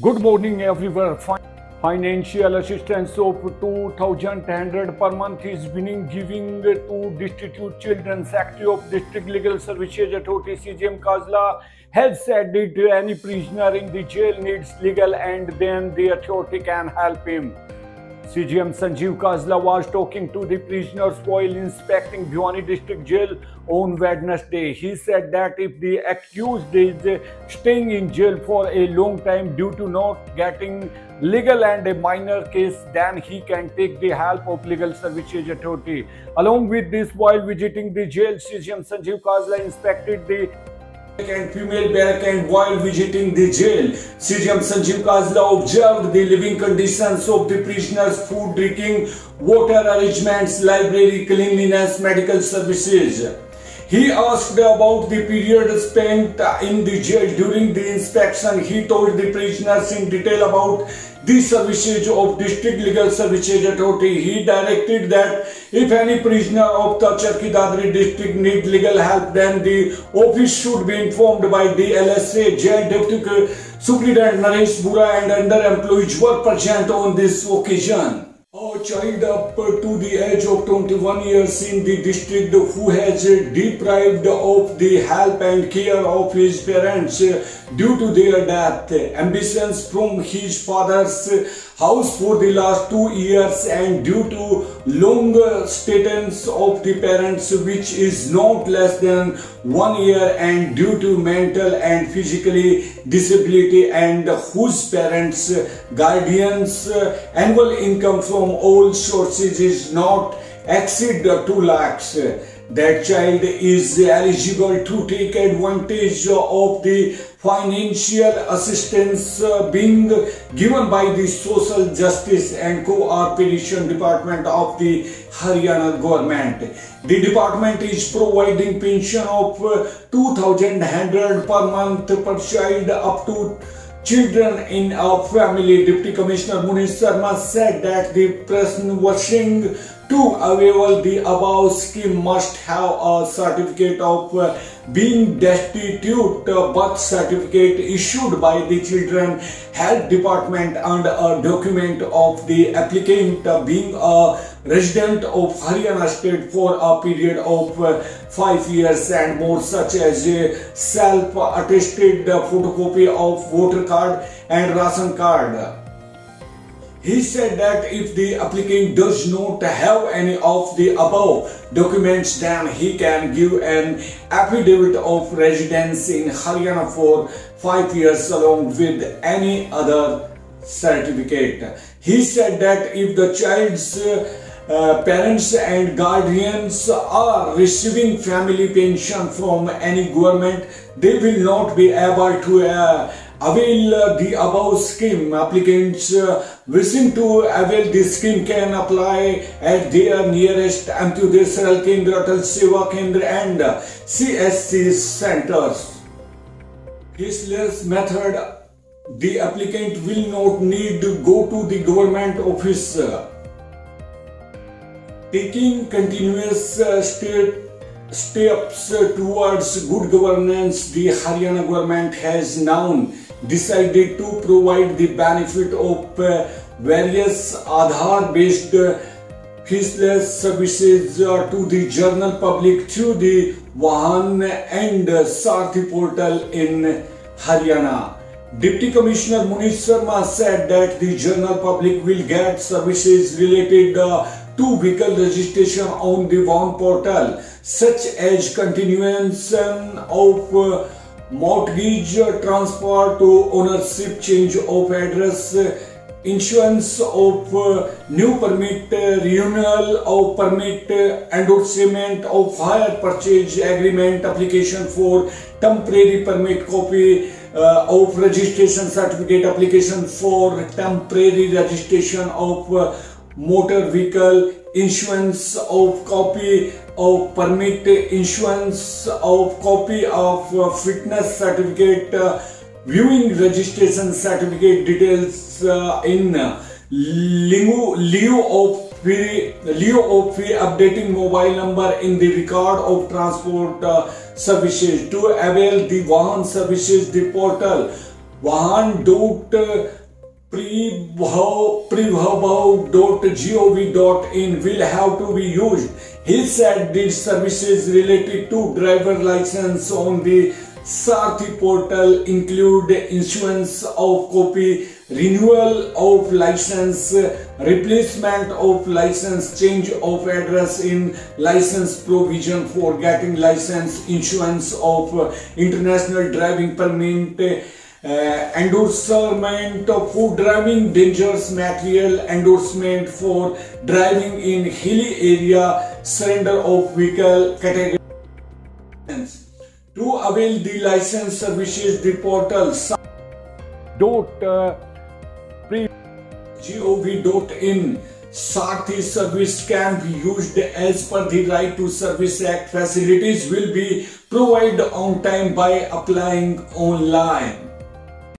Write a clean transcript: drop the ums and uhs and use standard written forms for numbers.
Good morning, everyone. Financial assistance of 2,100 per month is being given to destitute children. Secretary of District Legal Services Authority CGM Kazla has said that any prisoner in the jail needs legal and then the authority can help him. CGM Sanjeev Kazla was talking to the prisoners while inspecting Bhiwani District Jail on Wednesday. He said that if the accused is staying in jail for a long time due to not getting legal and a minor case, then he can take the help of Legal Services Authority. Along with this, while visiting the jail, CGM Sanjeev Kazla inspected the and female barrack, and while visiting the jail, CGM Sanjeev Kazla observed the living conditions of the prisoners, food, drinking, water arrangements, library, cleanliness, medical services. He asked about the period spent in the jail. During the inspection, he told the prisoners in detail about the services of District Legal Services Authority. He directed that if any prisoner of the Charkhi Dadri district need legal help, then the office should be informed by the LSA. Jail Deputy Superintendent Naresh Bura and under employees were present on this occasion. A child up to the age of 21 years in the district who has deprived of the help and care of his parents due to their death, ambitions from his father's house for the last 2 years, and due to long status of the parents which is not less than 1 year, and due to mental and physically disability, and whose parents guardians annual income from all sources is not exceed 2 lakhs. That child is eligible to take advantage of the financial assistance being given by the Social Justice and Cooperation Department of the Haryana government. The department is providing pension of 2,100 per month per child up to children in a family. Deputy Commissioner Munish Sharma said that the person wishing to avail the above scheme must have a certificate of being destitute, birth certificate issued by the Children Health Department, and a document of the applicant being a resident of Haryana state for a period of 5 years and more, such as a self-attested photocopy of voter card and ration card. He said that if the applicant does not have any of the above documents, then he can give an affidavit of residence in Haryana for 5 years along with any other certificate. He said that if the child's parents and guardians are receiving family pension from any government, they will not be able to avail the above scheme. Applicants wishing to avail this scheme can apply at their nearest Antyodaya Saral Kendra, Atal Seva Kendra and CSC centers. Cashless method, the applicant will not need to go to the government office. Taking continuous steps towards good governance, the Haryana government has now decided to provide the benefit of various Aadhaar-based faceless services to the general public through the Vahan and Sarthi portal in Haryana. Deputy Commissioner Munish Sharma said that the general public will get services related to vehicle registration on the Vahan portal, such as continuation of mortgage transfer to ownership, change of address, issuance of new permit, renewal of permit, endorsement of hire purchase agreement, application for temporary permit, copy of registration certificate, application for temporary registration of motor vehicle, issuance of copy of permit, issuance of copy of fitness certificate, viewing registration certificate details in lieu of fee, updating mobile number in the record of transport services. To avail the Vahan services, the portal vahan.pribhav.gov.in will have to be used. He said these services related to driver license on the Sarthi portal include issuance of copy, renewal of license, replacement of license, change of address in license, provision for getting license, issuance of international driving permit, endorsement for driving dangerous material, endorsement for driving in hilly area, surrender of vehicle category. To avail the license services, the portal .gov.in Sarthi service can be used as per the Right to Service Act. Facilities will be provided on time by applying online.